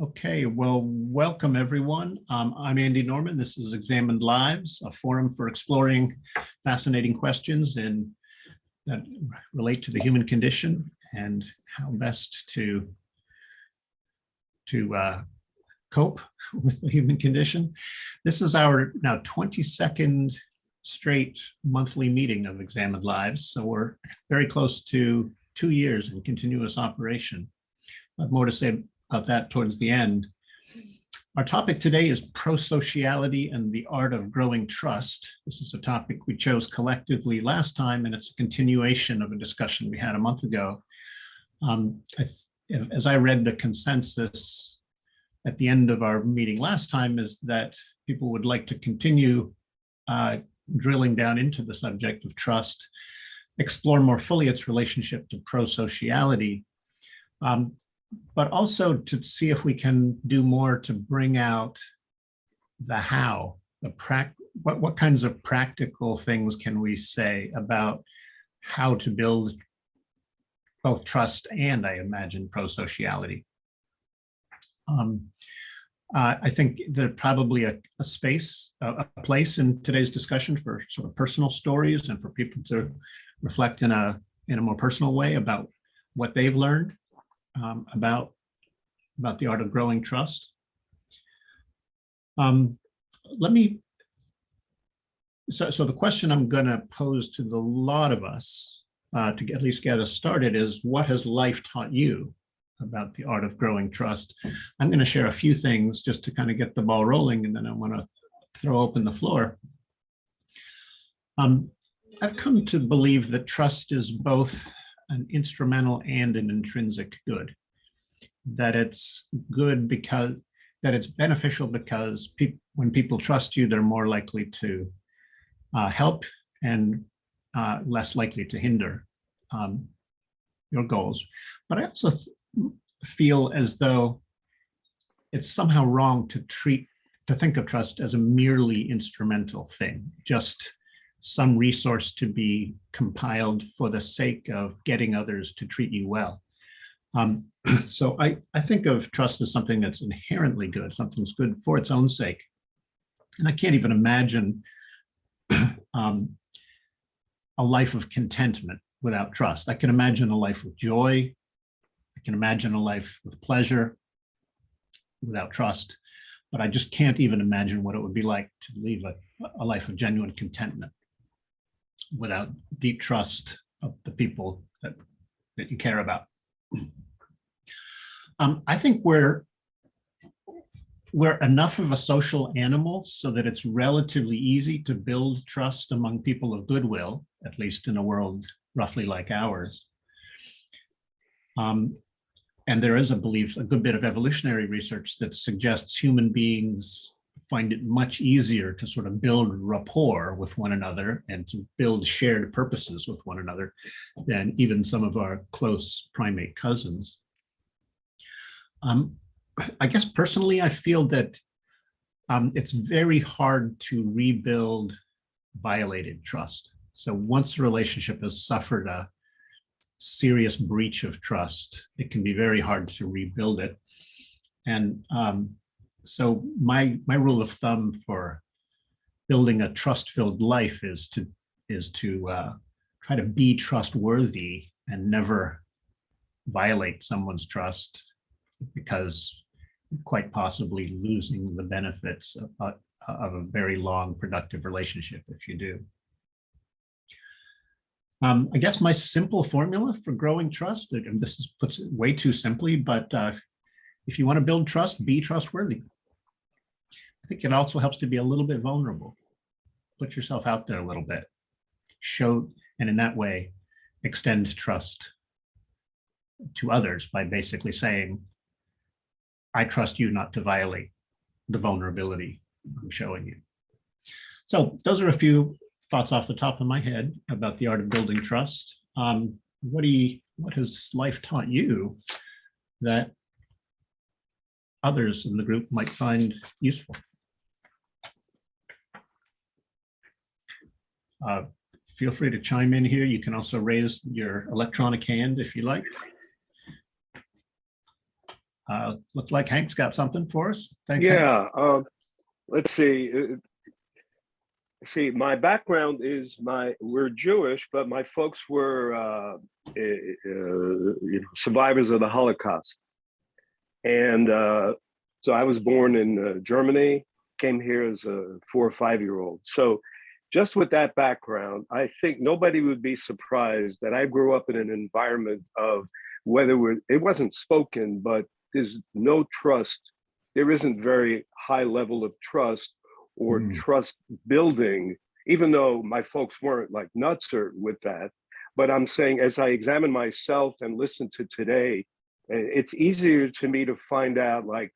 Okay, well, welcome everyone. I'm Andy Norman. This is Examined Lives, a forum for exploring fascinating questions that relate to the human condition and how best to cope with the human condition. This is our now 22nd straight monthly meeting of Examined Lives, so we're very close to 2 years in continuous operation. I have more to say about that towards the end. Our topic today is prosociality and the art of growing trust. This is a topic we chose collectively last time, and it's a continuation of a discussion we had a month ago. As I read the consensus at the end of our meeting last time, is that people would like to continue drilling down into the subject of trust, explore more fully its relationship to prosociality, but also to see if we can do more to bring out the how, what kinds of practical things can we say about how to build both trust and, I imagine, prosociality. I think there's probably a place in today's discussion for sort of personal stories and for people to reflect in a more personal way about what they've learned about the art of growing trust. So the question I'm going to pose to the lot of us to at least get us started is, what has life taught you about the art of growing trust? I'm going to share a few things just to kind of get the ball rolling, and then I want to throw open the floor. I've come to believe that trust is both an instrumental and an intrinsic good. That it's good because it's beneficial because when people trust you, they're more likely to help and less likely to hinder your goals. But I also feel as though it's somehow wrong to think of trust as a merely instrumental thing, just some resource to be compiled for the sake of getting others to treat you well. So I think of trust as something that's inherently good, something's good for its own sake. And I can't even imagine a life of contentment without trust. I can imagine a life with joy. I can imagine a life with pleasure without trust, but I just can't even imagine what it would be like to live a life of genuine contentment without deep trust of the people that you care about. I think we're enough of a social animal so that it's relatively easy to build trust among people of goodwill, at least in a world roughly like ours. And there is a good bit of evolutionary research that suggests human beings find it much easier to sort of build rapport with one another and to build shared purposes with one another than even some of our close primate cousins. I guess personally, I feel that it's very hard to rebuild violated trust. So once a relationship has suffered a serious breach of trust, it can be very hard to rebuild it. And so my rule of thumb for building a trust-filled life is to try to be trustworthy and never violate someone's trust, because quite possibly losing the benefits of a very long productive relationship if you do. I guess my simple formula for growing trust, and this puts it way too simply, but if you want to build trust, be trustworthy. I think it also helps to be a little bit vulnerable. Put yourself out there a little bit. Show, and in that way, extend trust to others by basically saying, I trust you not to violate the vulnerability I'm showing you. So those are a few thoughts off the top of my head about the art of building trust. What has life taught you that others in the group might find useful? Feel free to chime in here. You can also raise your electronic hand if you like. Looks like Hank's got something for us. Thanks, Hank. Yeah, let's see. See, my background is we're Jewish, but my folks were survivors of the Holocaust. And so I was born in Germany, came here as a 4 or 5-year-old. So just with that background, I think nobody would be surprised that I grew up in an environment of it wasn't spoken, but there's no trust. There isn't very high level of trust or trust building, even though my folks weren't like nuts or with that. But I'm saying, as I examine myself and listen to today, it's easier to me to find out like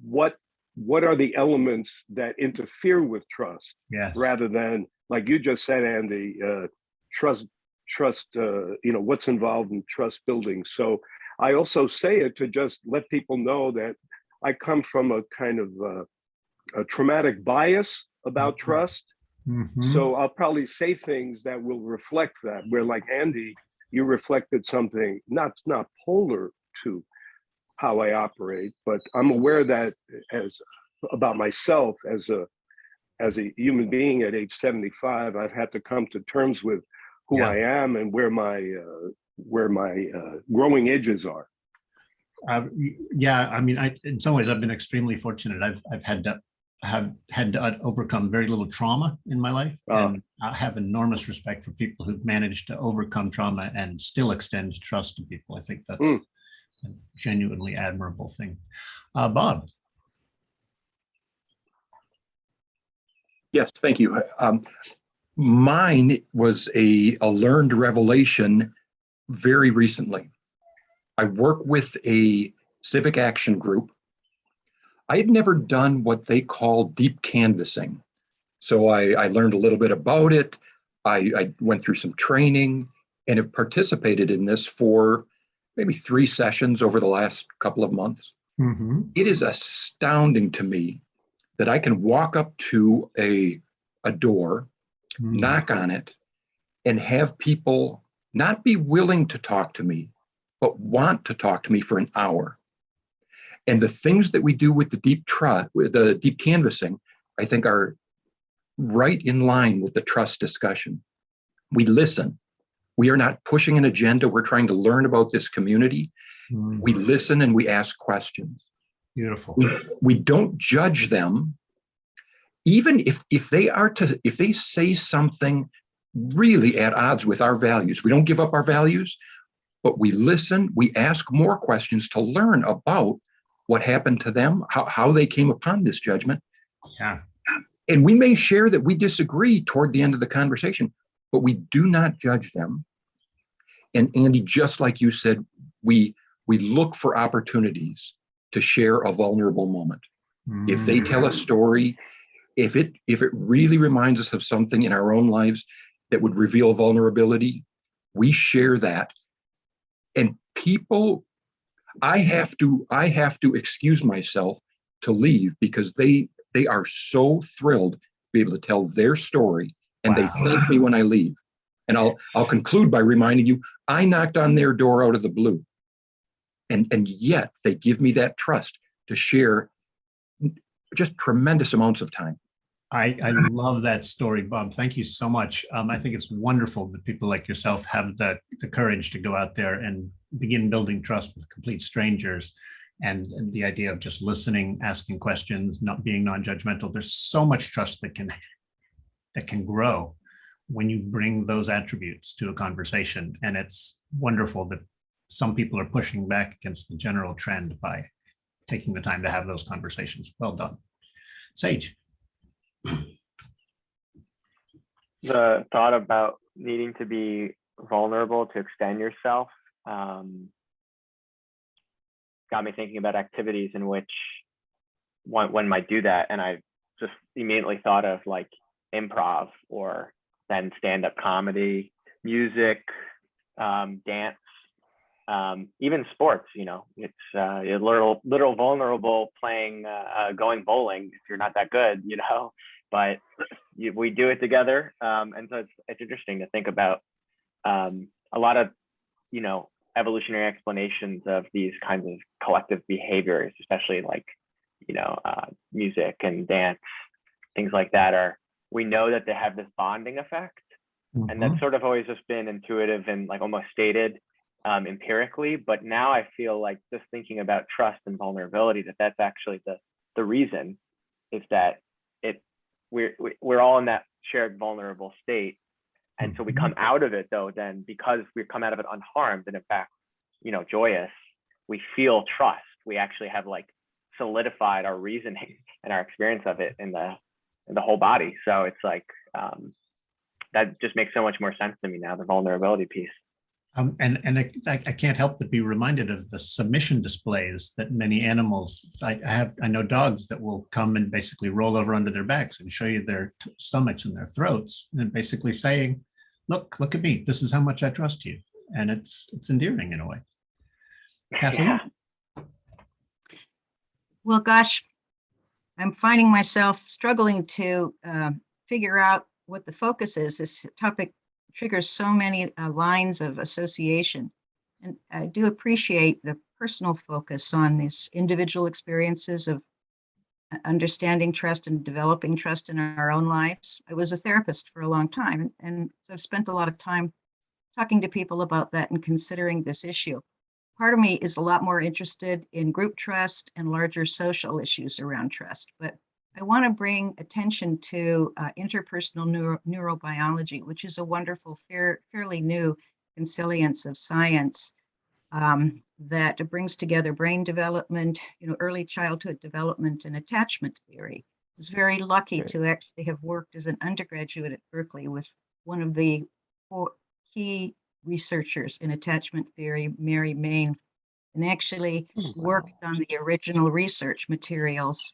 what are the elements that interfere with trust, Yes. rather than, like you just said, Andy, trust, what's involved in trust building. So I also say it to just let people know that I come from a kind of a traumatic bias about trust. So I'll probably say things that will reflect that, where like Andy, you reflected something not polar to how I operate, but I'm aware that about myself as a human being at age 75, I've had to come to terms with who I am and where my growing edges are. Yeah, I mean, in some ways, I've been extremely fortunate. I've had to overcome very little trauma in my life, and I have enormous respect for people who've managed to overcome trauma and still extend trust to people. I think that's a genuinely admirable thing. Bob. Yes, thank you. Mine was a learned revelation very recently. I work with a civic action group. I had never done what they call deep canvassing. So I learned a little bit about it. I went through some training and have participated in this for maybe 3 sessions over the last couple of months. It is astounding to me that I can walk up to a door, knock on it, and have people not be willing to talk to me, but want to talk to me for an hour. And the things that we do with the deep canvassing, I think are right in line with the trust discussion. We listen. We are not pushing an agenda. We're trying to learn about this community. We listen and we ask questions. Beautiful. We don't judge them. Even if they say something really at odds with our values, we don't give up our values, but we listen, we ask more questions to learn about what happened to them, how they came upon this judgment. Yeah. And we may share that we disagree toward the end of the conversation, but we do not judge them. And Andy, just like you said, we look for opportunities to share a vulnerable moment. If they tell a story, if it really reminds us of something in our own lives that would reveal vulnerability, we share that. And people, I have to excuse myself to leave because they are so thrilled to be able to tell their story, and they thank me when I leave. And I'll conclude by reminding you, I knocked on their door out of the blue, and yet they give me that trust to share just tremendous amounts of time. I love that story, Bob. Thank you so much. I think it's wonderful that people like yourself have the courage to go out there and begin building trust with complete strangers. And the idea of just listening, asking questions, not being non-judgmental. There's so much trust that can grow when you bring those attributes to a conversation. And it's wonderful that some people are pushing back against the general trend by taking the time to have those conversations. Well done. Sage. The thought about needing to be vulnerable to extend yourself got me thinking about activities in which one might do that. And I just immediately thought of like improv or then stand-up comedy, music, dance, even sports. It's a little vulnerable playing, going bowling if you're not that good, but we do it together. And so it's interesting to think about a lot of, evolutionary explanations of these kinds of collective behaviors, especially like, music and dance, things like that, we know that they have this bonding effect. And that's sort of always just been intuitive and like almost stated empirically. But now I feel like just thinking about trust and vulnerability, that's actually the reason is that we're all in that shared vulnerable state. And so we come out of it though, then because we come out of it unharmed and in fact, joyous, we feel trust. We actually have like solidified our reasoning and our experience of it in the whole body. So it's like, that just makes so much more sense to me now, the vulnerability piece. And I can't help but be reminded of the submission displays that many animals, I know dogs that will come and basically roll over onto their backs and show you their stomachs and their throats, and basically saying, look at me, this is how much I trust you. And it's endearing in a way. Kathleen? Yeah. Well, gosh, I'm finding myself struggling to figure out what the focus is. This topic triggers so many lines of association. And I do appreciate the personal focus on these individual experiences of understanding trust and developing trust in our own lives. I was a therapist for a long time, and so I've spent a lot of time talking to people about that and considering this issue. Part of me is a lot more interested in group trust and larger social issues around trust, but I want to bring attention to interpersonal neurobiology, which is a wonderful, fairly new consilience of science that brings together brain development, early childhood development, and attachment theory. I was very lucky to actually have worked as an undergraduate at Berkeley with one of the key researchers in attachment theory, Mary Main, and actually worked on the original research materials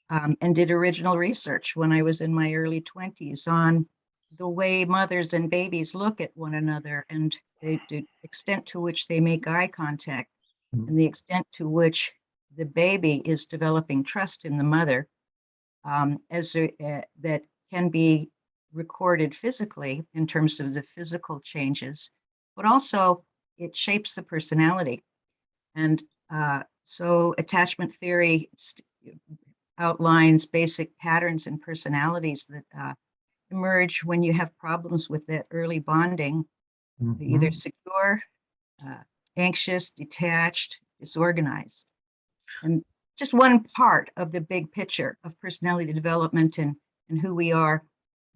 and did original research when I was in my early 20s on the way mothers and babies look at one another and the extent to which they make eye contact and the extent to which the baby is developing trust in the mother that can be recorded physically in terms of the physical changes, but also it shapes the personality. And so attachment theory outlines basic patterns and personalities that emerge when you have problems with that early bonding, either secure, anxious, detached, disorganized. And just one part of the big picture of personality development and who we are.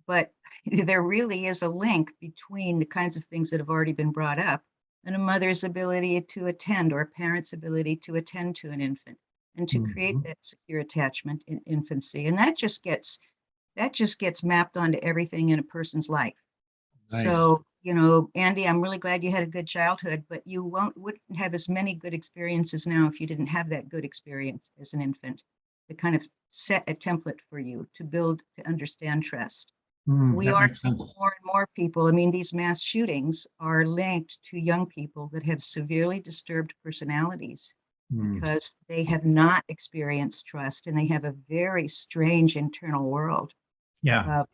But there really is a link between the kinds of things that have already been brought up and a mother's ability to attend or a parent's ability to attend to an infant and to create that secure attachment in infancy. And that just gets mapped onto everything in a person's life. Nice. So, Andy, I'm really glad you had a good childhood, but you wouldn't have as many good experiences now if you didn't have that good experience as an infant to kind of set a template for you to build, to understand trust. We are seeing more and more people. I mean, these mass shootings are linked to young people that have severely disturbed personalities because they have not experienced trust and they have a very strange internal world. That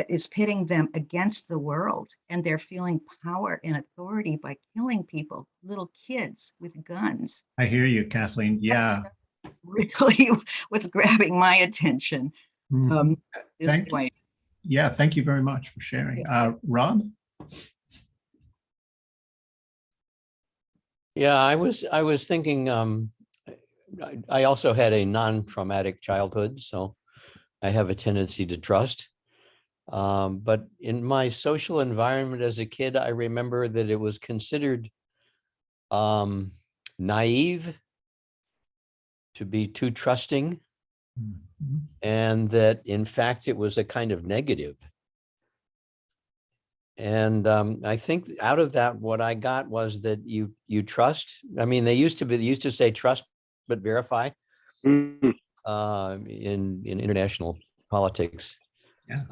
is pitting them against the world, and they're feeling power and authority by killing people, little kids with guns. I hear you, Kathleen. Yeah. That's really what's grabbing my attention. Thank you very much for sharing. Rob? Yeah, I was thinking, I also had a non-traumatic childhood, so I have a tendency to trust. But in my social environment as a kid, I remember that it was considered naive to be too trusting, and that in fact it was a kind of negative. And I think out of that, what I got was that you trust. I mean, they used to say trust but verify in international politics. Yeah.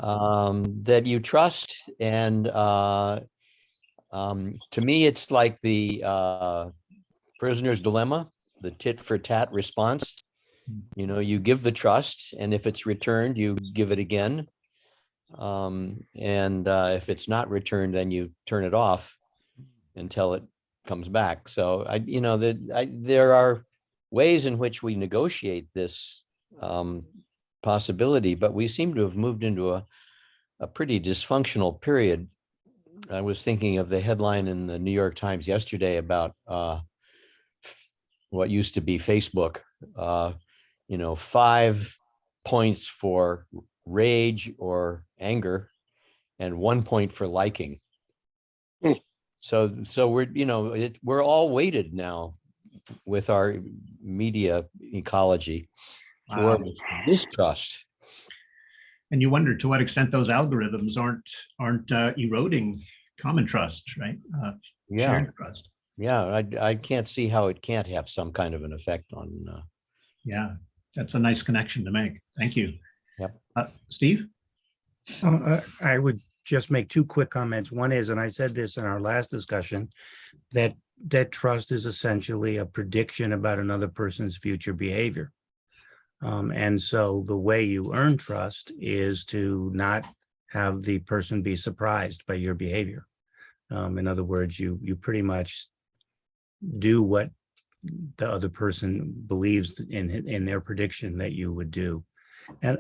That you trust, and to me, it's like the prisoner's dilemma, the tit for tat response. You give the trust, and if it's returned, you give it again. And if it's not returned, then you turn it off. until it comes back. So there are ways in which we negotiate this possibility, but we seem to have moved into a pretty dysfunctional period. I was thinking of the headline in the New York Times yesterday about what used to be Facebook, 5 points for rage or anger and 1 point for liking. So we're all weighted now with our media ecology toward distrust. And you wonder to what extent those algorithms aren't eroding common trust, right? Shared trust. Yeah, I can't see how it can't have some kind of an effect on. Yeah, that's a nice connection to make. Thank you. Yep. Steve? I would just make 2 quick comments. One is, and I said this in our last discussion, that trust is essentially a prediction about another person's future behavior. And so the way you earn trust is to not have the person be surprised by your behavior. In other words, you pretty much do what the other person believes in their prediction that you would do. And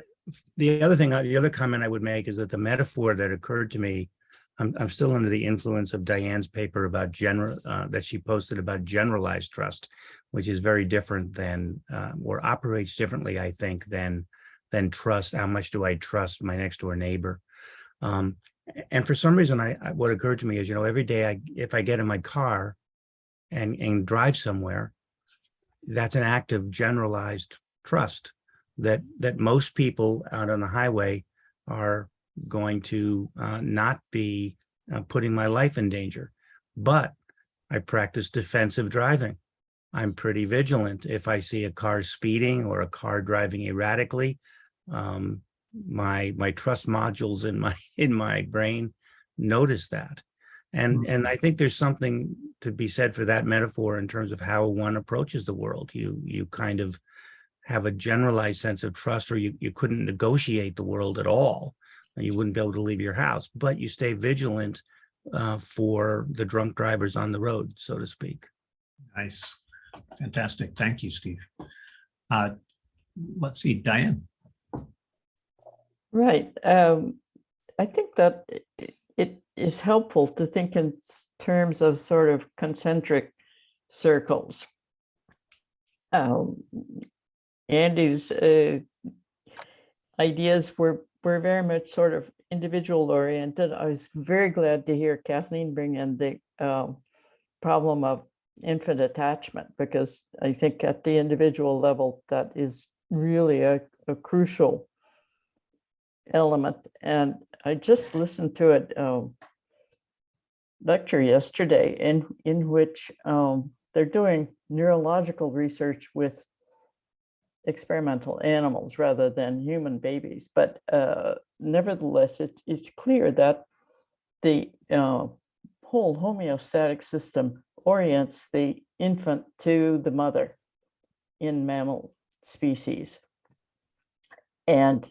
the other comment I would make is that the metaphor that occurred to me, I'm still under the influence of Diane's paper about that she posted about generalized trust, which is very different than or operates differently, I think, than trust. How much do I trust my next door neighbor? And for some reason, what occurred to me is, every day if I get in my car and drive somewhere, that's an act of generalized trust that most people out on the highway are going to not be putting my life in danger. But I practice defensive driving. I'm pretty vigilant. If I see a car speeding or a car driving erratically, my trust modules in my brain notice that. And I think there's something to be said for that metaphor in terms of how one approaches the world. You kind of have a generalized sense of trust, or you couldn't negotiate the world at all. You wouldn't be able to leave your house, but you stay vigilant for the drunk drivers on the road, so to speak. Nice. Fantastic. Thank you, Steve. Let's see, Diane. Right. I think that it is helpful to think in terms of sort of concentric circles. Andy's ideas were very much sort of individual oriented. I was very glad to hear Kathleen bring in the problem of infant attachment, because I think at the individual level, that is really a crucial element. And I just listened to a lecture yesterday in which they're doing neurological research with experimental animals rather than human babies. But nevertheless, it's clear that the whole homeostatic system orients the infant to the mother in mammal species. And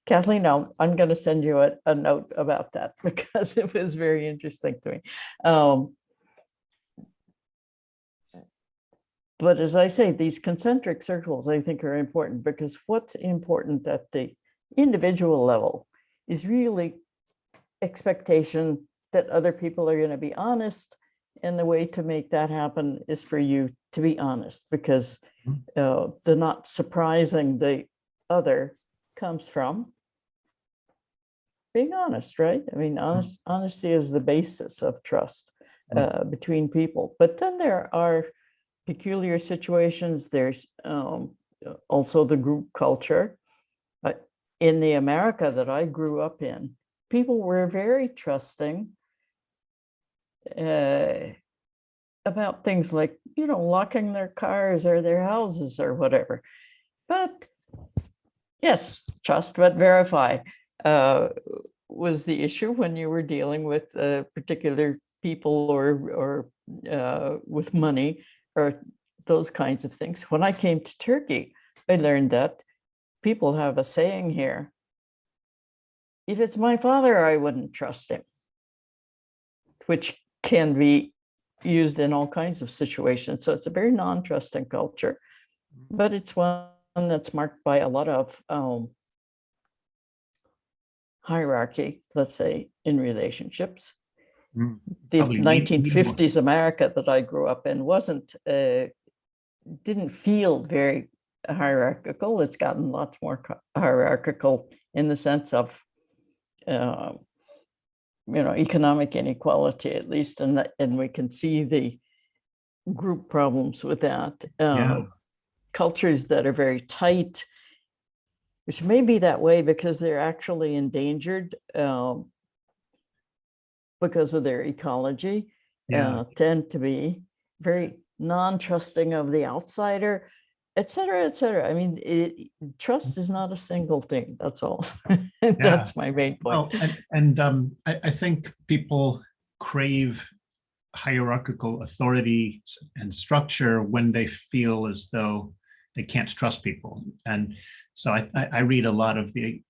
Kathleen, I'm going to send you a note about that because it was very interesting to me. But as I say, these concentric circles, I think, are important, because what's important at the individual level is really expectation that other people are going to be honest. And the way to make that happen is for you to be honest, because the not surprising the other comes from being honest, right? I mean, honesty is the basis of trust between people. But then there are peculiar situations. There's also the group culture. In the America that I grew up in, people were very trusting about things like, locking their cars or their houses or whatever. But yes, trust but verify was the issue when you were dealing with particular people or with money or those kinds of things. When I came to Turkey, I learned that people have a saying here: if it's my father, I wouldn't trust him, which can be used in all kinds of situations. So it's a very non-trusting culture, but it's one that's marked by a lot of hierarchy, let's say, in relationships. Mm. The Probably need more. 1950s America that I grew up in didn't feel very hierarchical. It's gotten lots more hierarchical in the sense of economic inequality, at least, and we can see the group problems with that. Yeah. Cultures that are very tight, which may be that way because they're actually endangered because of their ecology, Yeah. tend to be very non-trusting of the outsider, et cetera, et cetera. I mean, trust is not a single thing. That's all. That's my main point. Well, I think people crave hierarchical authority and structure when they feel as though they can't trust people. And so I read a lot of the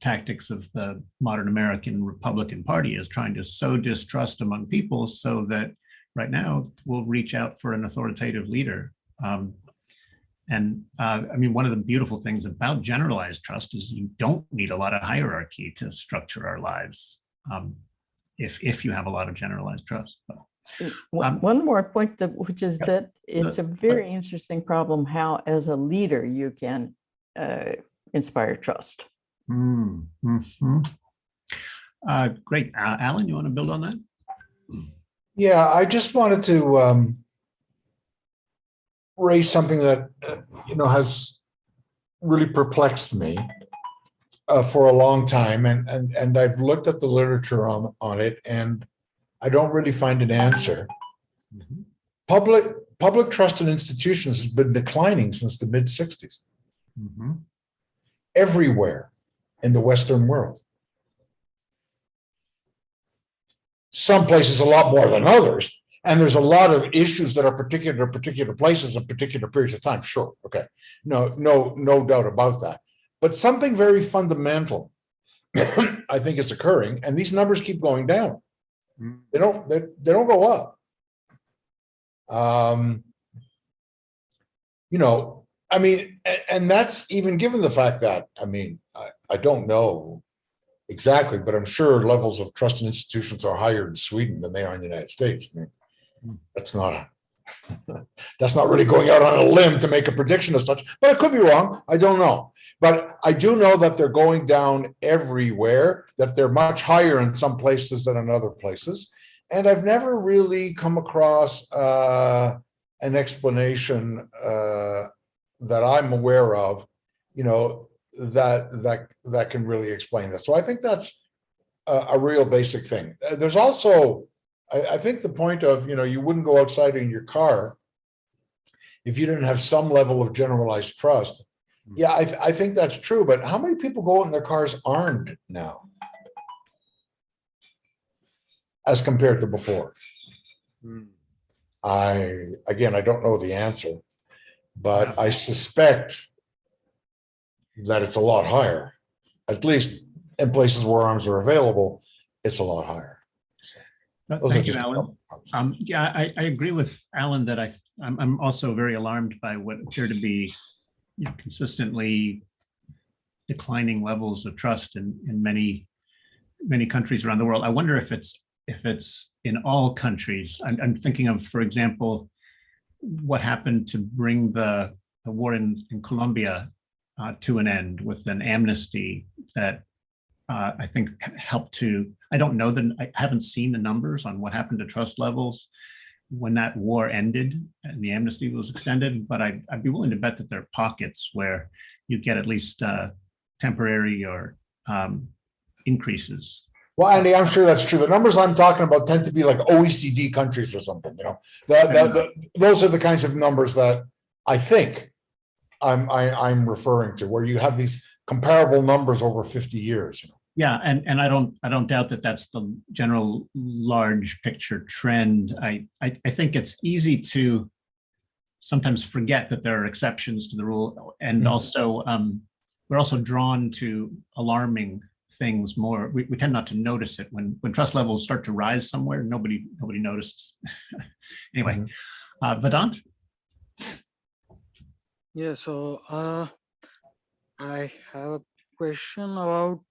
tactics of the modern American Republican Party is trying to sow distrust among people so that right now we'll reach out for an authoritative leader. I mean, one of the beautiful things about generalized trust is you don't need a lot of hierarchy to structure our lives if you have a lot of generalized trust. One more point, which is that it's a very interesting problem how, as a leader, you can inspire trust. Mm-hmm. Great. Alan, you want to build on that? Yeah, I just wanted to raise something that has really perplexed me for a long time, and I've looked at the literature on it, and I don't really find an answer. Mm-hmm. Public trust in institutions has been declining since the mid-60s. Mm-hmm. Everywhere in the Western world. Some places a lot more than others, and there's a lot of issues that are particular to particular places at particular periods of time. Sure, okay, no doubt about that. But something very fundamental, I think, is occurring, and these numbers keep going down. They don't go up. I mean, and that's even given the fact that, I mean, I don't know exactly, but I'm sure levels of trust in institutions are higher in Sweden than they are in the United States. I mean, that's not really going out on a limb to make a prediction as such, but I could be wrong. I don't know. But I do know that they're going down everywhere, that they're much higher in some places than in other places. And I've never really come across an explanation that I'm aware of, that can really explain that. So I think that's a real basic thing. There's also, I think, the point of, you wouldn't go outside in your car if you didn't have some level of generalized trust. Yeah, I think that's true, but how many people go out in their cars armed now as compared to before? I don't know the answer, but I suspect that it's a lot higher. At least in places where arms are available, it's a lot higher. So thank you, Alan. I agree with Alan that I'm also very alarmed by what appear to be consistently declining levels of trust in many countries around the world. I wonder if it's in all countries. I'm thinking of, for example, what happened to bring the war in Colombia to an end with an amnesty that I think helped to, I don't know I haven't seen the numbers on what happened to trust levels when that war ended and the amnesty was extended, but I'd be willing to bet that there are pockets where you get at least temporary or increases. Well, Andy, I'm sure that's true. The numbers I'm talking about tend to be like OECD countries or something, those are the kinds of numbers that I think I'm referring to, where you have these comparable numbers over 50 years. Yeah, and I don't doubt that that's the general large picture trend. I think it's easy to sometimes forget that there are exceptions to the rule, and also we're also drawn to alarming things more. We tend not to notice it when trust levels start to rise somewhere. Nobody notices. Anyway, Vedant. Yeah, so I have a question about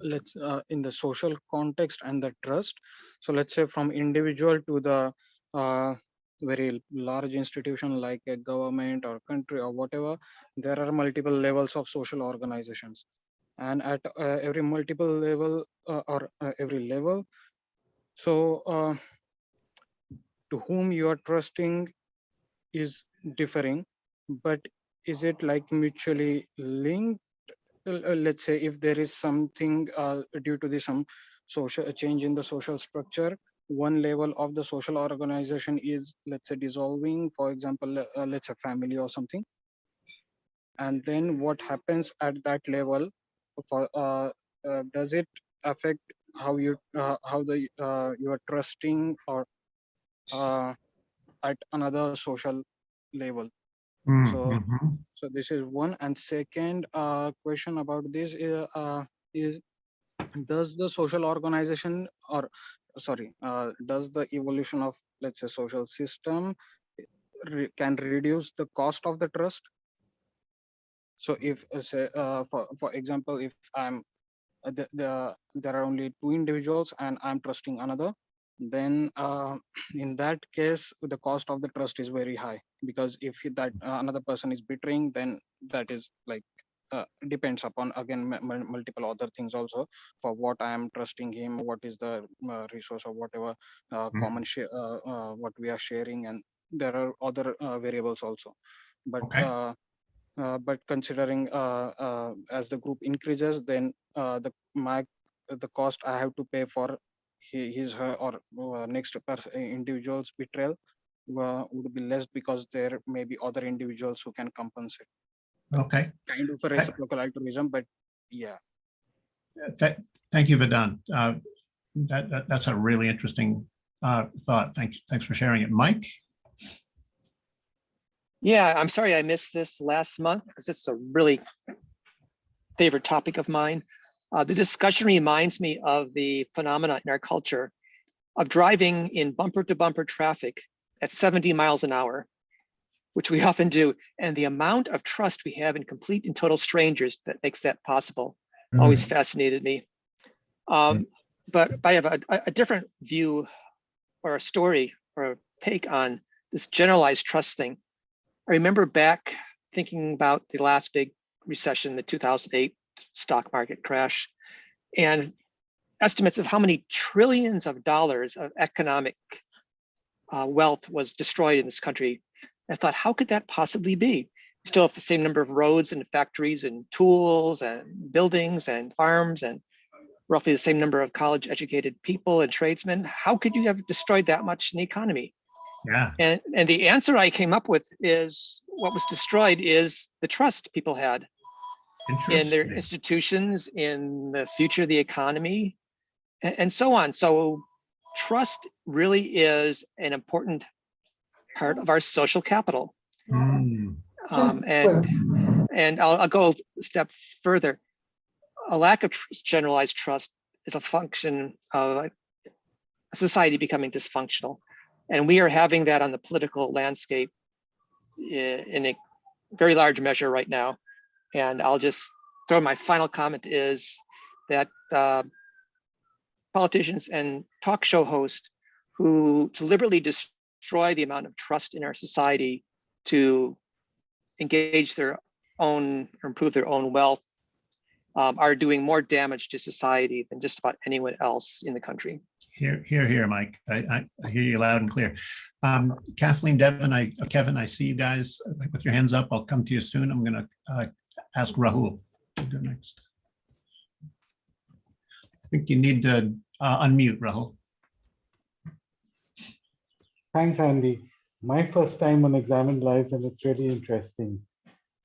let's in the social context and the trust. So let's say from individual to the very large institution like a government or country or whatever, there are multiple levels of social organizations, and at every multiple level or every level, so to whom you are trusting is differing, but is it like mutually linked? Let's say if there is something due to the some social change in the social structure, one level of the social organization is, let's say, dissolving, for example, let's say family or something, and then what happens at that level for does it affect how you how the you are trusting or at another social level? So so this is one. And second question about this is does the social organization or sorry does the evolution of, let's say, social system can reduce the cost of the trust? So if say for example, if I'm there are only two individuals and I'm trusting another, then in that case the cost of the trust is very high, because if that another person is betraying, then that is like depends upon again multiple other things also, for what I am trusting him, what is the resource or whatever common share what we are sharing, and there are other variables also. But Okay. but considering as the group increases, then the cost I have to pay for his her or next individual's betrayal would be less, because there may be other individuals who can compensate. Okay. Kind of a reciprocal altruism, but yeah. Thank you, Vedant. That's a really interesting thought. Thanks for sharing it, Mike. Yeah, I'm sorry I missed this last month because it's a really favorite topic of mine. The discussion reminds me of the phenomena in our culture of driving in bumper to bumper traffic at 70 miles an hour, which we often do. And the amount of trust we have in complete and total strangers that makes that possible always fascinated me. But I have a different view or a story or a take on this generalized trust thing. I remember back thinking about the last big recession, the 2008 stock market crash, and estimates of how many trillions of dollars of economic wealth was destroyed in this country. I thought, how could that possibly be? We still have the same number of roads and factories and tools and buildings and farms and roughly the same number of college educated people and tradesmen. How could you have destroyed that much in the economy? Yeah. And the answer I came up with is what was destroyed is the trust people had in their institutions, in the future of the economy, and so on. So trust really is an important part of our social capital. And I'll go a step further. A lack of generalized trust is a function of a society becoming dysfunctional. And we are having that on the political landscape in a very large measure right now. And I'll just throw my final comment is that politicians and talk show hosts who deliberately destroy the amount of trust in our society to engage their own or improve their own wealth are doing more damage to society than just about anyone else in the country. Here, Mike. I hear you loud and clear. Kathleen, Devin, Kevin, I see you guys with your hands up. I'll come to you soon. I'm going to ask Rahul to go next. I think you need to unmute, Rahul. Thanks, Andy. My first time on Examined Lives, and it's really interesting.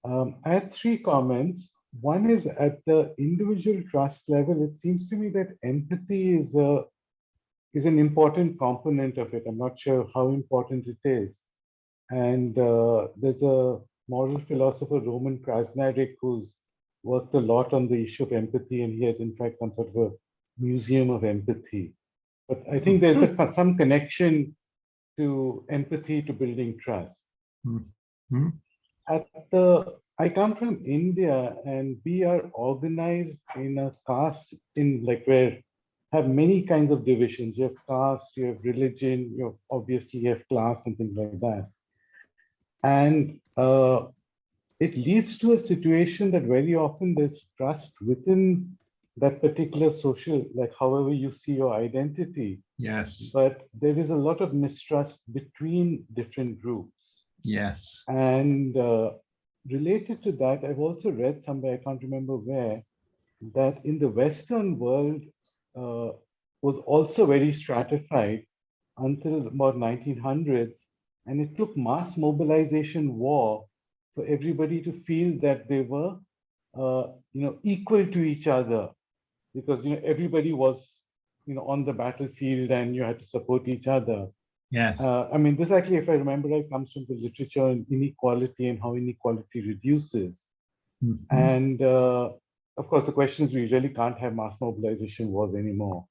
I had 3 comments. One is at the individual trust level, it seems to me that empathy is an important component of it. I'm not sure how important it is. And there's a moral philosopher, Roman Krasnadic, who's worked a lot on the issue of empathy, and he has, in fact, some sort of a museum of empathy. But I think there's some connection to empathy to building trust. Mhm. I come from India, and we are organized in a caste, where have many kinds of divisions. You have caste, you have religion, obviously you have class and things like that. And it leads to a situation that very often there's trust within that particular social, like however you see your identity. Yes. But there is a lot of mistrust between different groups. Yes. And related to that, I've also read somewhere, I can't remember where, that in the Western world was also very stratified until about 1900s. And it took mass mobilization war for everybody to feel that they were equal to each other, because everybody was on the battlefield and you had to support each other. Yes. I mean, this actually, if I remember right, comes from the literature on inequality and how inequality reduces. Mhm. And of course, the question is, we really can't have mass mobilization wars anymore.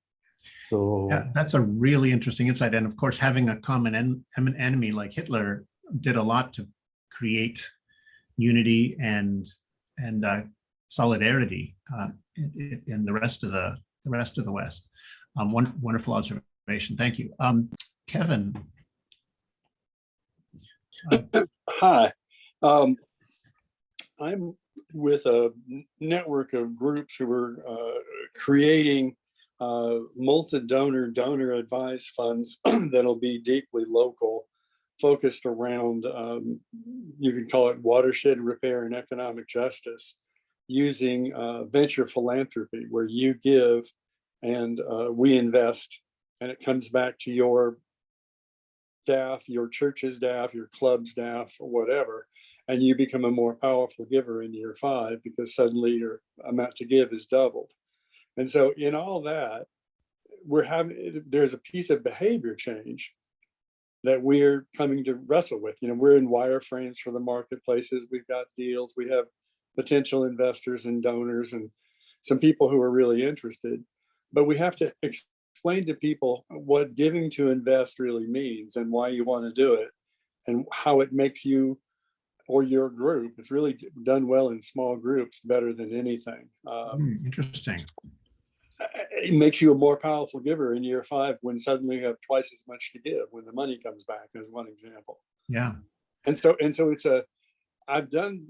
So Yeah, that's a really interesting insight. And of course, having a common enemy like Hitler did a lot to create unity and solidarity in the rest of the West. Wonderful observation. Thank you, Kevin. Hi, I'm with a network of groups who are creating multi-donor advised funds that'll be deeply local, focused around, you can call it watershed repair and economic justice, using venture philanthropy, where you give and we invest, and it comes back to your staff, your church's staff, your club staff, or whatever, and you become a more powerful giver in year 5 because suddenly your amount to give is doubled. And so in all that, there's a piece of behavior change that we're coming to wrestle with. We're in wireframes for the marketplaces. We've got deals. We have potential investors and donors and some people who are really interested. But we have to explain to people what giving to invest really means and why you want to do it and how it makes you or your group. It's really done well in small groups, better than anything. Interesting. It makes you a more powerful giver in year 5 when suddenly you have twice as much to give when the money comes back, as one example. Yeah. And so I've done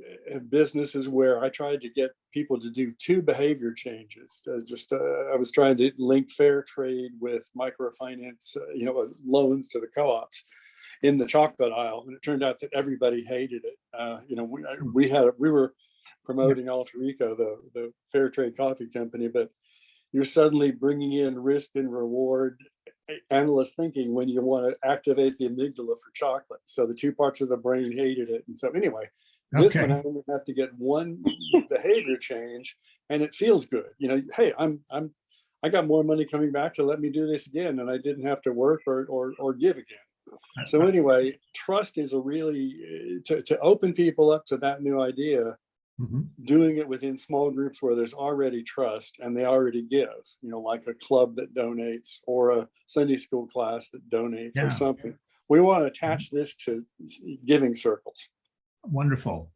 businesses where I tried to get people to do 2 behavior changes. I was trying to link fair trade with microfinance, loans to the co-ops in the chocolate aisle, and it turned out that everybody hated it. We were promoting Alter Eco, the fair trade coffee company, but you're suddenly bringing in risk and reward analyst thinking when you want to activate the amygdala for chocolate. So the 2 parts of the brain hated it. And so anyway, this one I only have to get 1 behavior change and it feels good. Hey, I got more money coming back to let me do this again, and I didn't have to work or give again. So anyway, trust is a really, to open people up to that new idea. Mm-hmm. Doing it within small groups where there's already trust and they already give, like a club that donates or a Sunday school class that donates or something. We want to attach this to giving circles. Wonderful.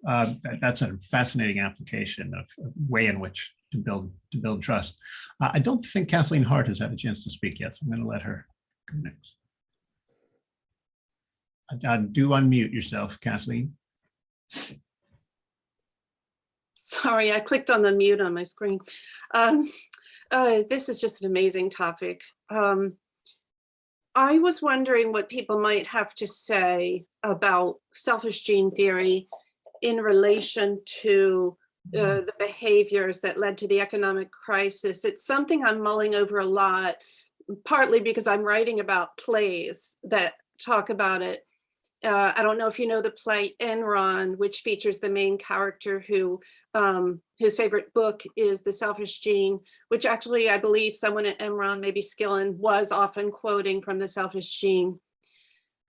That's a fascinating application of a way in which to build trust. I don't think Kathleen Hart has had a chance to speak yet, so I'm going to let her go next. Do unmute yourself, Kathleen. Sorry, I clicked on the mute on my screen. This is just an amazing topic. I was wondering what people might have to say about selfish gene theory in relation to the behaviors that led to the economic crisis. It's something I'm mulling over a lot, partly because I'm writing about plays that talk about it. I don't know if you know the play Enron, which features the main character who his favorite book is The Selfish Gene, which actually I believe someone at Enron, maybe Skillen, was often quoting from The Selfish Gene.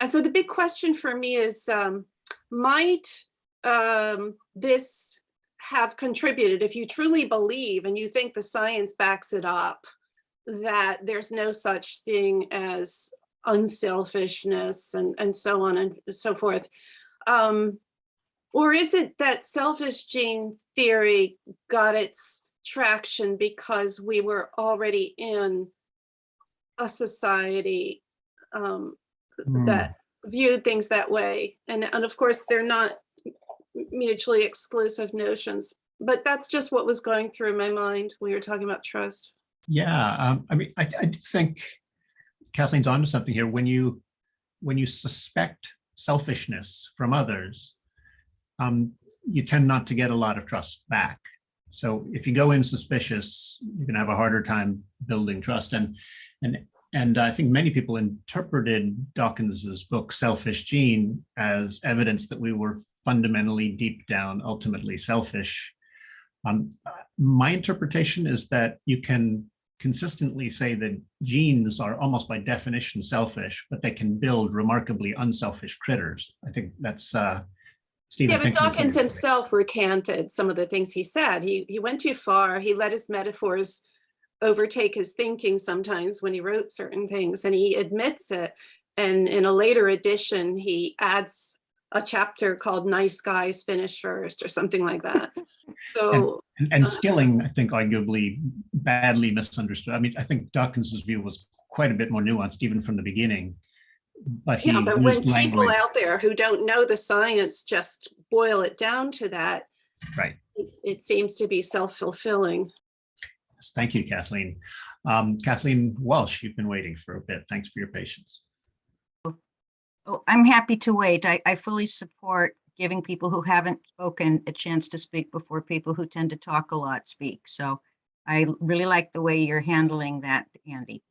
And so the big question for me is, might this have contributed, if you truly believe and you think the science backs it up, that there's no such thing as unselfishness and so on and so forth. Or is it that selfish gene theory got its traction because we were already in a society that viewed things that way? And of course, they're not mutually exclusive notions, but that's just what was going through my mind when you were talking about trust. Yeah, I mean, I think Kathleen's onto something here. When you suspect selfishness from others, you tend not to get a lot of trust back. So if you go in suspicious, you're going to have a harder time building trust. And I think many people interpreted Dawkins's book Selfish Gene as evidence that we were fundamentally, deep down, ultimately selfish. My interpretation is that you can consistently say that genes are almost by definition selfish, but they can build remarkably unselfish critters. I think that's Steve. Yeah, but Dawkins himself recanted some of the things he said. He went too far. He let his metaphors overtake his thinking sometimes when he wrote certain things, and he admits it. And in a later edition, he adds a chapter called "Nice Guys Finish First" or something like that. So and Skilling, I think, arguably badly misunderstood. I mean, I think Dawkins's view was quite a bit more nuanced even from the beginning. But yeah, but when people out there who don't know the science just boil it down to that, right, it seems to be self-fulfilling. Yes, thank you, Kathleen. Kathleen Walsh, you've been waiting for a bit. Thanks for your patience. Oh, I'm happy to wait. I fully support giving people who haven't spoken a chance to speak before people who tend to talk a lot speak. So I really like the way you're handling that, Andy.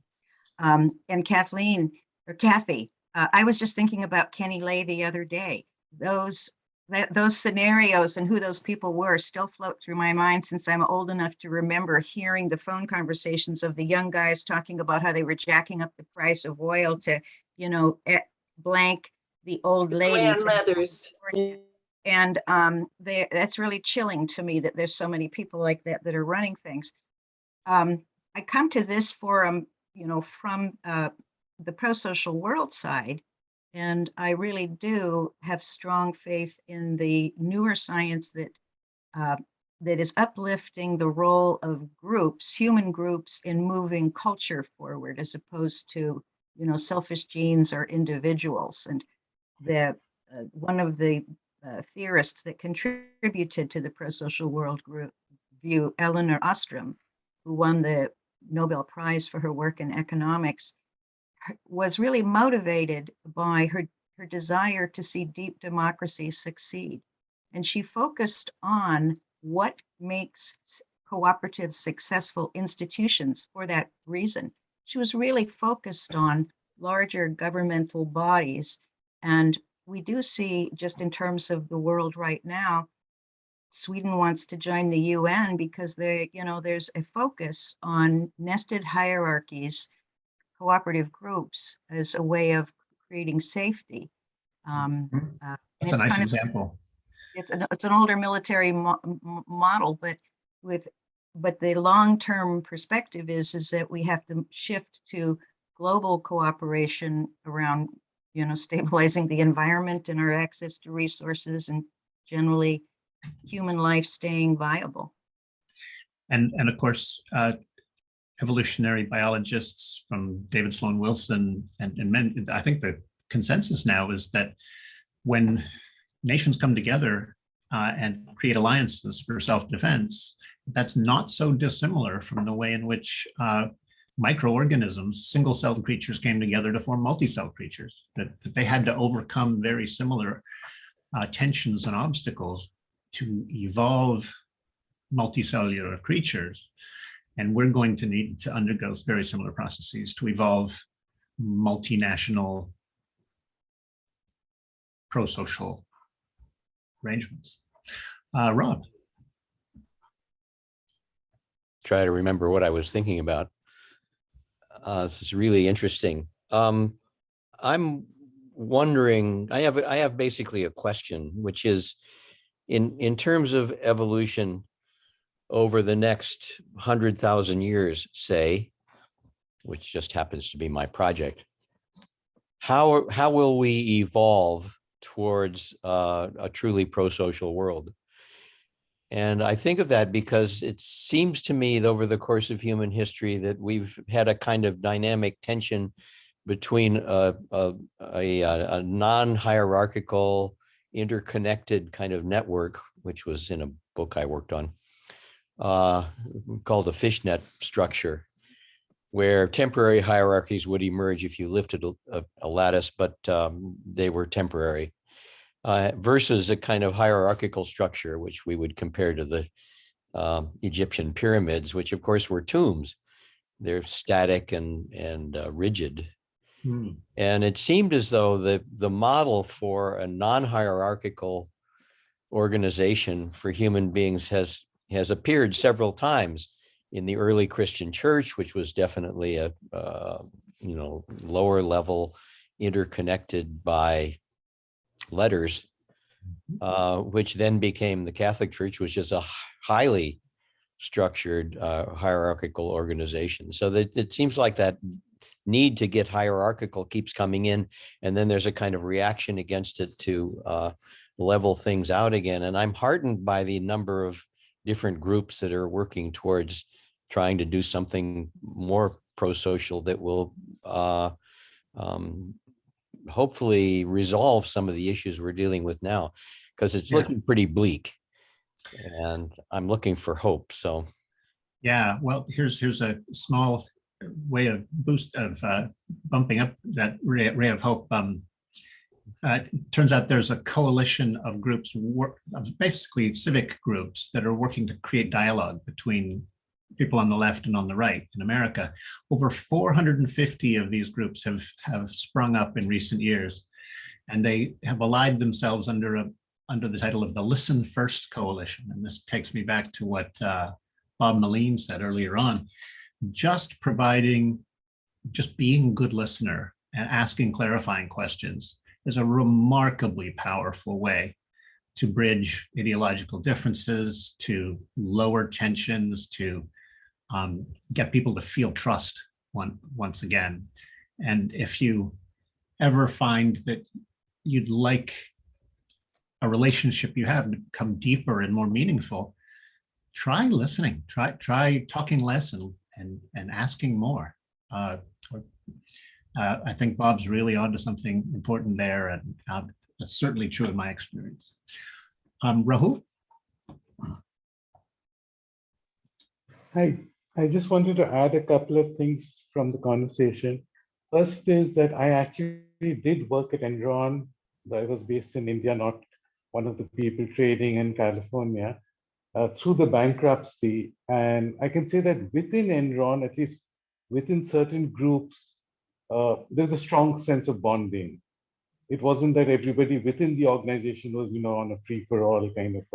And Kathleen, or Kathy, I was just thinking about Kenny Lay the other day. Those scenarios and who those people were still float through my mind, since I'm old enough to remember hearing the phone conversations of the young guys talking about how they were jacking up the price of oil to, blank the old ladies. Leathers. And that's really chilling to me that there's so many people like that that are running things. I come to this forum, from the pro-social world side, and I really do have strong faith in the newer science that is uplifting the role of groups, human groups, in moving culture forward, as opposed to selfish genes or individuals. And one of the theorists that contributed to the pro-social world group view, Elinor Ostrom, who won the Nobel Prize for her work in economics, was really motivated by her desire to see deep democracy succeed. And she focused on what makes cooperative successful institutions for that reason. She was really focused on larger governmental bodies. And we do see, just in terms of the world right now, Sweden wants to join the UN because there's a focus on nested hierarchies, cooperative groups, as a way of creating safety. That's a nice example. It's an older military model, but the long-term perspective is that we have to shift to global cooperation around stabilizing the environment and our access to resources, and generally human life staying viable. And of course, evolutionary biologists from David Sloan Wilson and men, I think the consensus now is that when nations come together and create alliances for self-defense, that's not so dissimilar from the way in which microorganisms, single-celled creatures, came together to form multi-celled creatures, that they had to overcome very similar tensions and obstacles to evolve multicellular creatures. And we're going to need to undergo very similar processes to evolve multinational pro-social arrangements. Rob. Try to remember what I was thinking about. This is really interesting. I'm wondering, I have basically a question, which is, in terms of evolution over the next 100,000 years, say, which just happens to be my project, how will we evolve towards a truly pro-social world? And I think of that because it seems to me that over the course of human history that we've had a kind of dynamic tension between a non-hierarchical, interconnected kind of network, which was in a book I worked on, called the fishnet structure, where temporary hierarchies would emerge if you lifted a lattice, but they were temporary, versus a kind of hierarchical structure, which we would compare to the Egyptian pyramids, which of course were tombs. They're static and rigid. And it seemed as though the model for a non-hierarchical organization for human beings has appeared several times in the early Christian church, which was definitely a lower level, interconnected by letters, which then became the Catholic Church, which is a highly structured hierarchical organization. So that it seems like that need to get hierarchical keeps coming in, and then there's a kind of reaction against it to level things out again. And I'm heartened by the number of different groups that are working towards trying to do something more pro-social that will hopefully resolve some of the issues we're dealing with now, because it's looking pretty bleak, and I'm looking for hope. So yeah, well, here's a small way of bumping up that ray of hope. Turns out there's a coalition of groups, basically civic groups, that are working to create dialogue between people on the left and on the right in America. Over 450 of these groups have sprung up in recent years, and they have allied themselves under the title of the Listen First Coalition. And this takes me back to what Bob Moline said earlier on. Just being a good listener and asking clarifying questions is a remarkably powerful way to bridge ideological differences, to lower tensions, to get people to feel trust once again. And if you ever find that you'd like a relationship you have to become deeper and more meaningful, try listening, try talking less and asking more. I think Bob's really onto something important there, and that's certainly true in my experience. Rahul? Hi, I just wanted to add a couple of things from the conversation. First is that I actually did work at Enron. I was based in India, not one of the people trading in California, through the bankruptcy. And I can say that within Enron, at least within certain groups, there's a strong sense of bonding. It wasn't that everybody within the organization was, on a free-for-all kind of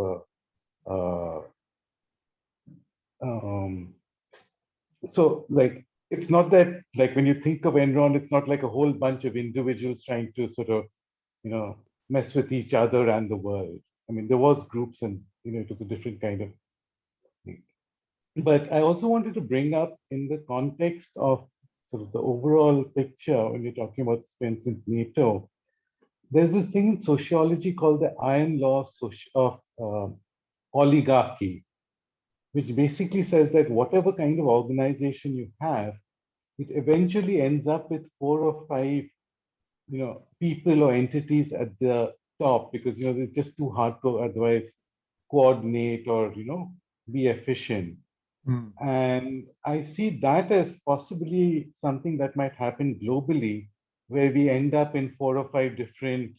so like, it's not that, like, when you think of Enron, it's not like a whole bunch of individuals trying to sort of, mess with each other and the world. I mean, there was groups, and, it was a different kind of thing. But I also wanted to bring up, in the context of sort of the overall picture, when you're talking about, for instance, NATO, there's this thing in sociology called the iron law of oligarchy, which basically says that whatever kind of organization you have, it eventually ends up with 4 or 5, people or entities at the top, because, it's just too hard to otherwise coordinate or, be efficient. And I see that as possibly something that might happen globally, where we end up in 4 or 5 different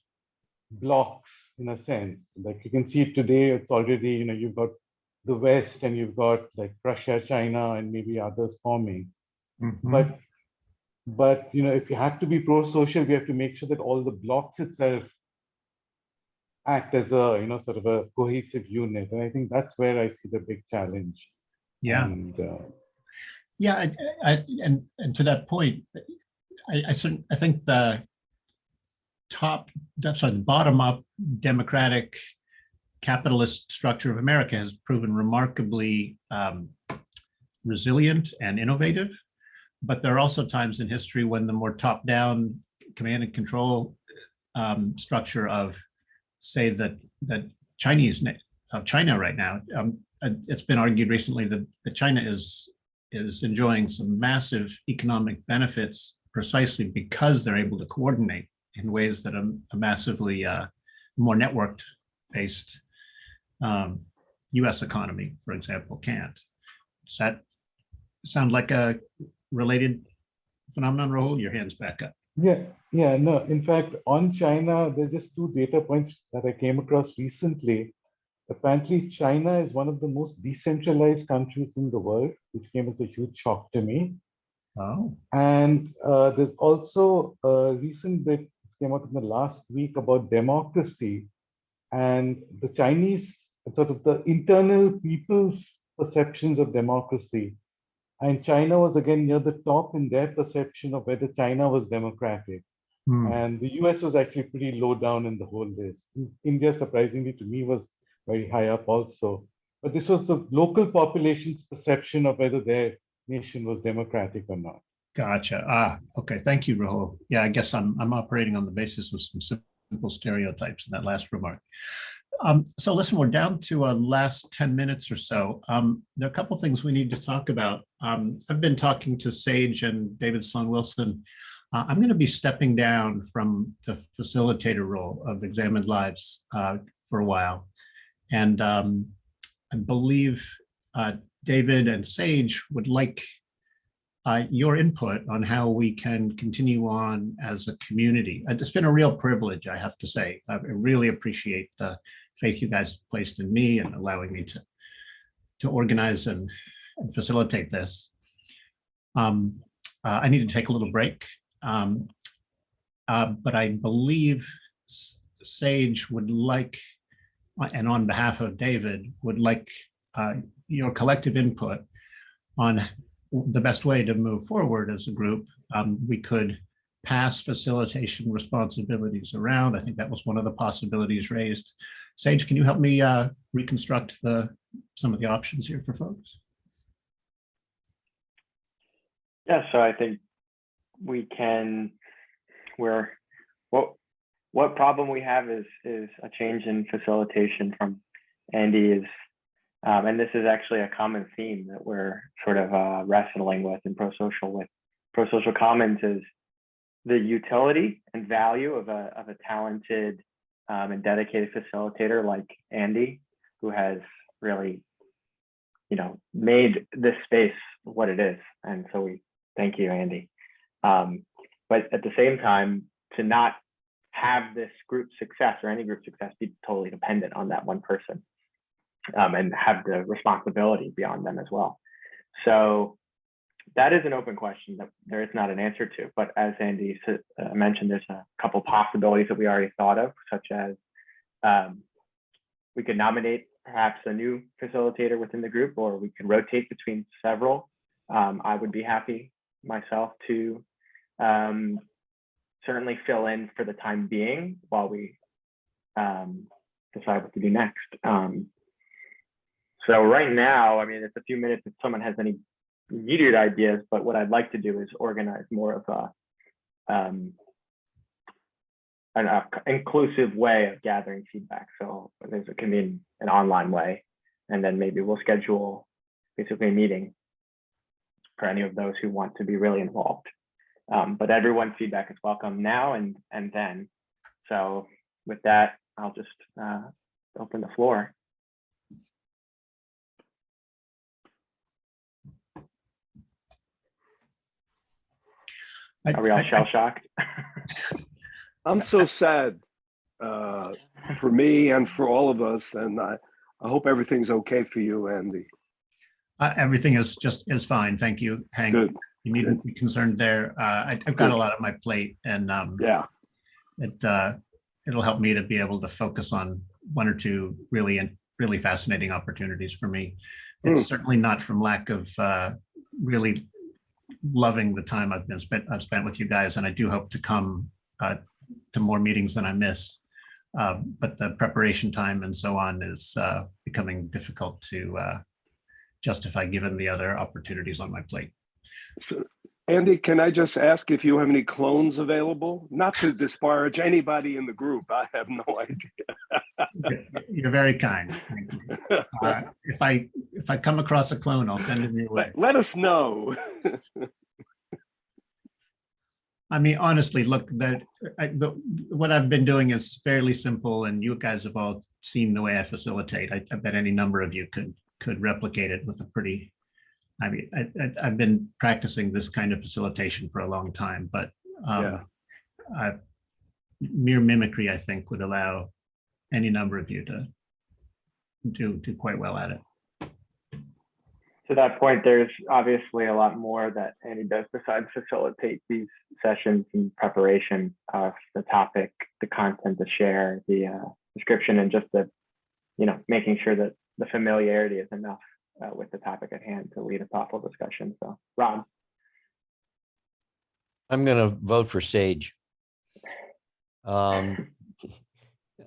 blocks, in a sense. Like you can see it today, it's already, you've got the West, and you've got like Russia, China, and maybe others forming. But if you have to be pro-social, we have to make sure that all the blocks itself act as a, sort of a cohesive unit. And I think that's where I see the big challenge. Yeah. And, and to that point, I think the bottom-up democratic capitalist structure of America has proven remarkably resilient and innovative. But there are also times in history when the more top-down command and control structure of, say, that China right now, it's been argued recently that China is enjoying some massive economic benefits precisely because they're able to coordinate in ways that a massively more networked-based U.S. economy, for example, can't. Does that sound like a related phenomenon, Rahul? Your hand's back up. Yeah, no. In fact, on China, there's just 2 data points that I came across recently. Apparently, China is one of the most decentralized countries in the world, which came as a huge shock to me. Oh. And there's also a recent bit that came out in the last week about democracy and the Chinese, sort of the internal people's perceptions of democracy. And China was again near the top in their perception of whether China was democratic. And the US was actually pretty low down in the whole list. India, surprisingly to me, was very high up also. But this was the local population's perception of whether their nation was democratic or not. Gotcha. Okay. Thank you, Rahul. Yeah, I guess I'm operating on the basis of some simple stereotypes in that last remark. So listen, we're down to last 10 minutes or so. There are a couple things we need to talk about. I've been talking to Sage and David Sloan Wilson. I'm going to be stepping down from the facilitator role of Examined Lives for a while. And I believe David and Sage would like your input on how we can continue on as a community. It's been a real privilege, I have to say. I really appreciate the faith you guys placed in me and allowing me to organize and facilitate this. I need to take a little break, but I believe Sage would like, and on behalf of David, would like your collective input on the best way to move forward as a group. We could pass facilitation responsibilities around. I think that was one of the possibilities raised. Sage, can you help me reconstruct some of the options here for folks? Yeah, so I think we can, what problem we have is a change in facilitation from Andy is, and this is actually a common theme that we're sort of wrestling with in ProSocial. With ProSocial Commons is the utility and value of a talented and dedicated facilitator like Andy, who has really, made this space what it is. And so we thank you, Andy. But at the same time, to not have this group success or any group success be totally dependent on that one person, and have the responsibility beyond them as well. So that is an open question that there is not an answer to. But as Andy mentioned, there's a couple possibilities that we already thought of, such as we could nominate perhaps a new facilitator within the group, or we could rotate between several. I would be happy myself to certainly fill in for the time being while we decide what to do next. So right now, I mean, it's a few minutes if someone has any immediate ideas, but what I'd like to do is organize more of an inclusive way of gathering feedback. So it can be an online way, and then maybe we'll schedule basically a meeting for any of those who want to be really involved. But everyone's feedback is welcome now and then. So with that, I'll just open the floor. Are we all shell-shocked? I'm so sad for me and for all of us, and I hope everything's okay for you, Andy. Everything is fine, thank you, Hank. Good. You needn't be concerned there. I've got a lot on my plate, and yeah, it'll help me to be able to focus on one or two really fascinating opportunities for me. It's certainly not from lack of really loving the time I've spent with you guys, and I do hope to come to more meetings than I miss. but the preparation time and so on is becoming difficult to justify given the other opportunities on my plate. So, Andy, can I just ask if you have any clones available? Not to disparage anybody in the group. I have no idea. You're very kind. Thank you. If I come across a clone, I'll send him your way. Let us know. I mean, honestly, look, what I've been doing is fairly simple, and you guys have all seen the way I facilitate. I bet any number of you could replicate it with a pretty. I mean, I've been practicing this kind of facilitation for a long time, but mere mimicry, I think, would allow any number of you to do quite well at it. To that point, there's obviously a lot more that Andy does besides facilitate these sessions in preparation of the topic, the content to share, the description, and just the, making sure that the familiarity is enough with the topic at hand to lead a thoughtful discussion. So, Rob. I'm going to vote for Sage.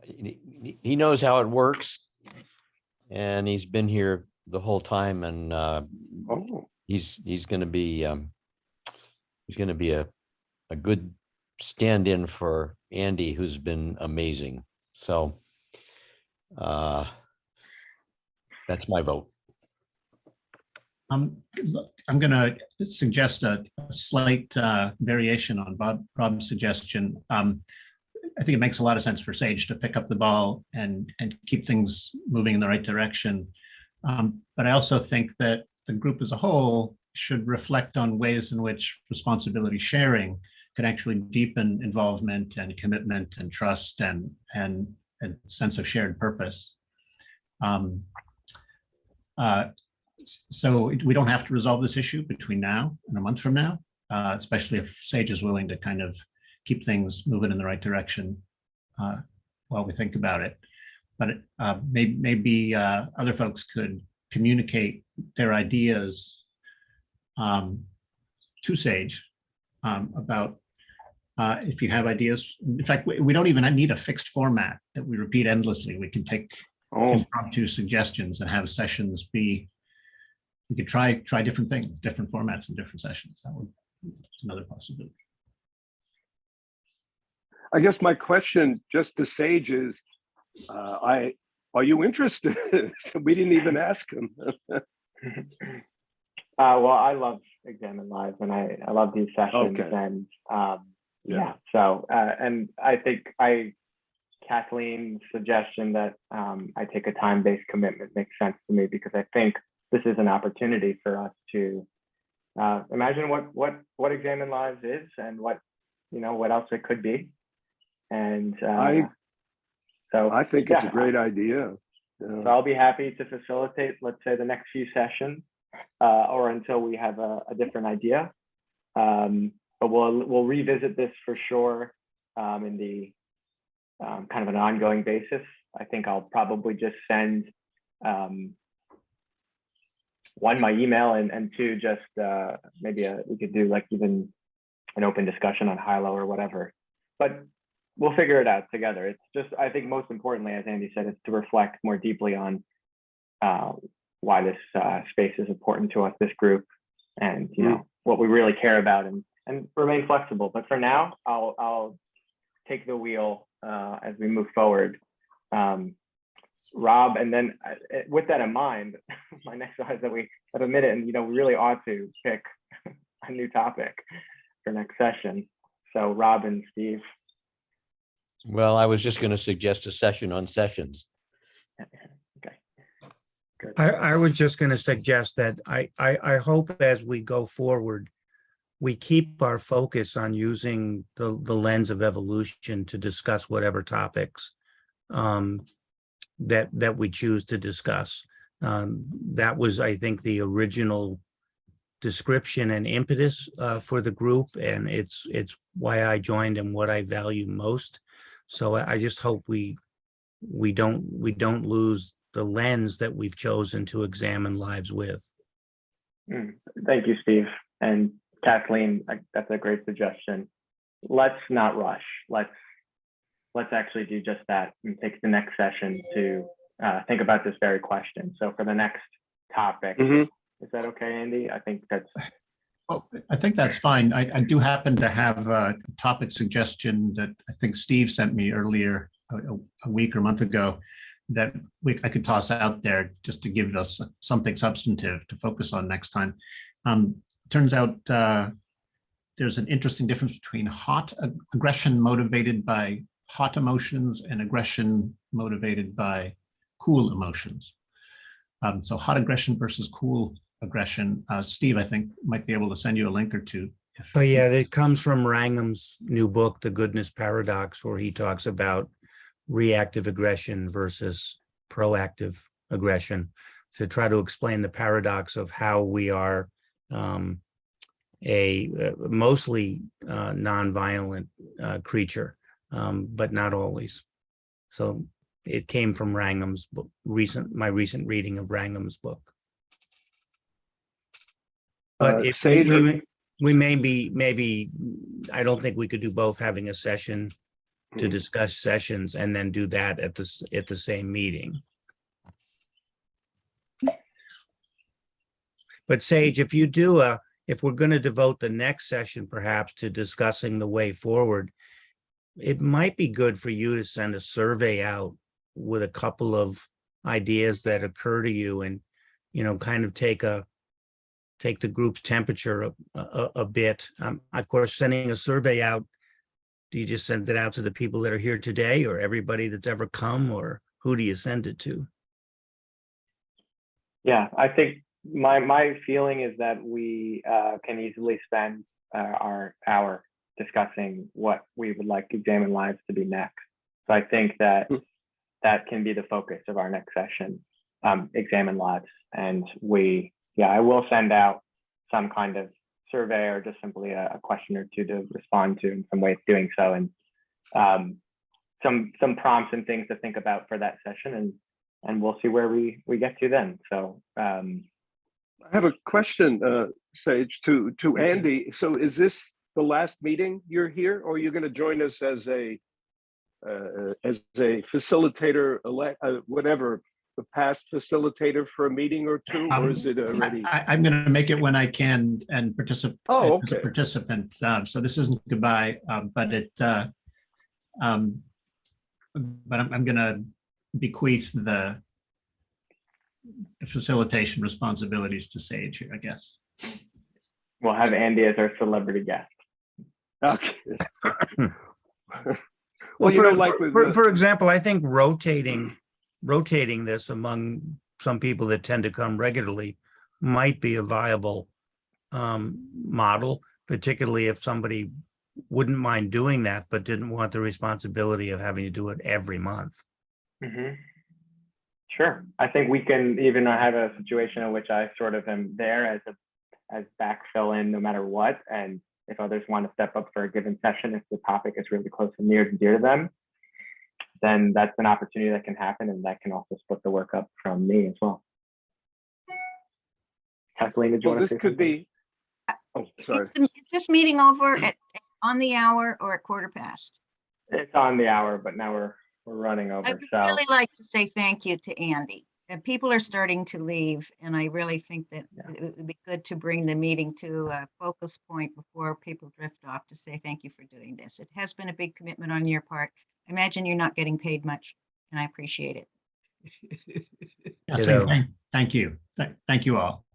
He knows how it works, and he's been here the whole time, and he's going to be a good stand-in for Andy, who's been amazing. So that's my vote. I'm going to suggest a slight variation on Bob's suggestion. I think it makes a lot of sense for Sage to pick up the ball and keep things moving in the right direction. But I also think that the group as a whole should reflect on ways in which responsibility sharing can actually deepen involvement and commitment and trust and sense of shared purpose. So we don't have to resolve this issue between now and a month from now, especially if Sage is willing to kind of keep things moving in the right direction while we think about it. But maybe other folks could communicate their ideas to Sage about if you have ideas. In fact, we don't even need a fixed format that we repeat endlessly. We can take impromptu suggestions and have sessions be. We could try different things, different formats and different sessions. That's another possibility. I guess my question just to Sage is, are you interested? We didn't even ask him. Well, I love Examine Live, and I love these sessions, and so and I think Kathleen's suggestion that I take a time-based commitment makes sense to me, because I think this is an opportunity for us to imagine what Examine Lives is and what else it could be. And so I think it's a great idea. So I'll be happy to facilitate, let's say, the next few sessions, or until we have a different idea. But we'll revisit this for sure in the kind of an ongoing basis. I think I'll probably just send one, my email, and two, just maybe we could do like even an open discussion on high-low or whatever. But we'll figure it out together. It's just, I think most importantly, as Andy said, is to reflect more deeply on why this space is important to us, this group, and what we really care about, and remain flexible. But for now, I'll take the wheel as we move forward. Rob, and then with that in mind, my next thought is that we have a minute, and we really ought to pick a new topic for next session. So Rob and Steve. Well, I was just going to suggest a session on sessions. Okay. Good. I was just going to suggest that I hope as we go forward, we keep our focus on using the lens of evolution to discuss whatever topics that we choose to discuss. That was, I think, the original description and impetus for the group, and it's why I joined and what I value most. So I just hope we don't lose the lens that we've chosen to examine lives with. Thank you, Steve. And Kathleen, that's a great suggestion. Let's not rush. Let's let's actually do just that and take the next session to think about this very question. So for the next topic, is that okay, Andy? I think that's. Well, I think that's fine. I do happen to have a topic suggestion that I think Steve sent me earlier, a week or month ago, that I could toss out there just to give us something substantive to focus on next time. Turns out there's an interesting difference between hot aggression motivated by hot emotions and aggression motivated by cool emotions. So hot aggression versus cool aggression. Steve, I think, might be able to send you a link or two. Oh yeah, it comes from Wrangham's new book, The Goodness Paradox, where he talks about reactive aggression versus proactive aggression, to try to explain the paradox of how we are a mostly nonviolent creature, but not always. So it came from Wrangham's book, my recent reading of Wrangham's book. But if we maybe, I don't think we could do both, having a session to discuss sessions and then do that at the same meeting. But Sage, if we're going to devote the next session perhaps to discussing the way forward, it might be good for you to send a survey out with a couple of ideas that occur to you, and, you know, kind of take the group's temperature a bit. Of course, sending a survey out, do you just send it out to the people that are here today, or everybody that's ever come, or who do you send it to? Yeah, I think my feeling is that we can easily spend our hour discussing what we would like Examine Lives to be next. So I think that that can be the focus of our next session, Examine Lives. And I will send out some kind of survey or just simply a question or two to respond to in some way of doing so, and some prompts and things to think about for that session, and we'll see where we get to then. So I have a question, Sage, to Andy. So is this the last meeting you're here, or are you going to join us as a facilitator, whatever, the past facilitator for a meeting or two, or is it already? I'm going to make it when I can and participate as a participant. So this isn't goodbye, but I'm going to bequeath the facilitation responsibilities to Sage here, I guess. We'll have Andy as our celebrity guest. Okay. Well, for example, I think rotating this among some people that tend to come regularly might be a viable model, particularly if somebody wouldn't mind doing that, but didn't want the responsibility of having to do it every month. Sure. I think we can even have a situation in which I sort of am there as backfill in no matter what. And if others want to step up for a given session, if the topic is really close and near and dear to them, then that's an opportunity that can happen, and that can also split the work up from me as well. Kathleen, did you want to say this could something? be. Oh, sorry. Is this meeting over on the hour or at 15:15? It's on the hour, but now we're running over. I would really like to say thank you to Andy. And people are starting to leave, and I really think that it would be good to bring the meeting to a focus point before people drift off, to say thank you for doing this. It has been a big commitment on your part. I imagine you're not getting paid much, and I appreciate it. Thank you. Thank you all.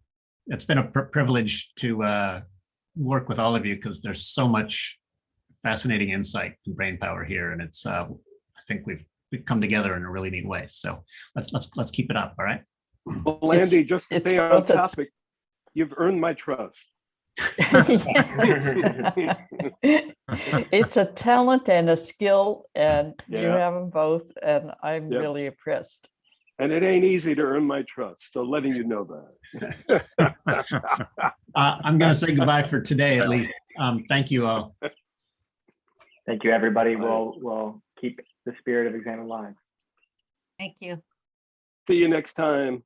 It's been a privilege to work with all of you, because there's so much fascinating insight and brain power here, and it's I think we've come together in a really neat way. So let's keep it up. All right. Well, Andy, just to stay on topic, you've earned my trust. It's a talent and a skill, and you have them both, and I'm really impressed. And it ain't easy to earn my trust, so letting you know that. I'm going to say goodbye for today, at least. Thank you all. Thank you, everybody. We'll keep the spirit of Examine Lives. Thank you. See you next time.